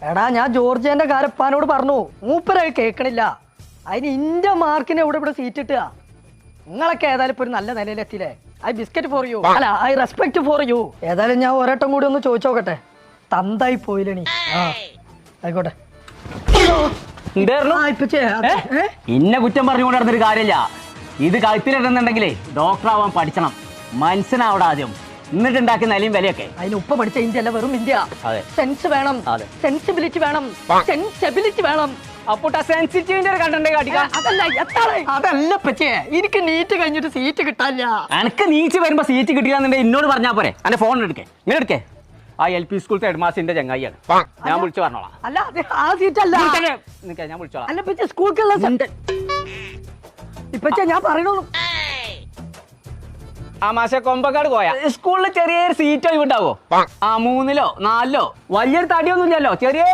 എടാ ഞാൻ ജോർജിയന്റെ കാരപ്പാനോട് പറഞ്ഞു, മൂപ്പരത് കേൾക്കണില്ല. അതിന് ഇന്റെ മാർക്കിന് ഇവിടെ സീറ്റ് കിട്ടുക. നിങ്ങളൊക്കെ ഏതായാലും ഇപ്പൊ ഒരു നല്ല നിലയിലെത്തിയില്ലേ. ഐ ബിസ്ക്കറ്റ് ഫോർ യു, അല്ല ഐ റെസ്പെക്ട് ഫോർ യു. ഏതായാലും ഞാൻ ഒരട്ടം കൂടി ഒന്ന് ചോദിച്ചോക്കട്ടെ. തന്തായി പോയില്ലണി. ആ ആയിക്കോട്ടെ. ഇന്നെ കുറ്റം പറഞ്ഞുകൊണ്ട് നടന്നൊരു കാര്യമില്ല. ഇത് കഴുത്തിലിടുന്നുണ്ടെങ്കിലേ ഡോക്ടർ ആവാൻ പഠിക്കണം. മനസ്സിനാവിടെ ആദ്യം, എന്നിട്ട് ഉണ്ടാക്കിയ നിലയും വിലയൊക്കെ. അതിന് ഉപ്പ പഠിച്ച ഇന്ത്യ അല്ല, വെറും ഇന്ത്യ. സെൻസ് വേണം, സെൻസിബിലിറ്റി വേണം, സെൻസിബിലിറ്റി വേണം. അതല്ല പച്ചേ, എനിക്ക് നീറ്റ് കഴിഞ്ഞിട്ട് സീറ്റ് കിട്ടാനില്ല. എനിക്ക് നീച്ച് വരുമ്പോ സീറ്റ് കിട്ടിയാന്നുണ്ടെങ്കിൽ എന്നോട് പറഞ്ഞാ പോരെ. എന്റെ ഫോൺ എടുക്കേ, ഇങ്ങനെ എടുക്കേ. ആ LP സ്കൂളത്തെ ഹെഡ്മാസ്റ്ററിന്റെ ചങ്ങായിയാണ്, ഞാൻ വിളിച്ചു പറഞ്ഞോളാം. അല്ല അത് ആ സീറ്റ് അല്ല, ഞാൻ വിളിച്ചോളാം. അല്ല പച്ചേ സ്കൂൾക്കുള്ള ഇപ്പച്ചേ ഞാൻ പറയണു. ആ മാഷെ കൊമ്പക്കാട് പോയാ സ്കൂളിൽ ചെറിയൊരു സീറ്റ് ഒഴിവുണ്ടാവോ? ആ 3ലോ 4ലോ വലിയൊരു തടിയൊന്നും ഇല്ലല്ലോ, ചെറിയൊരു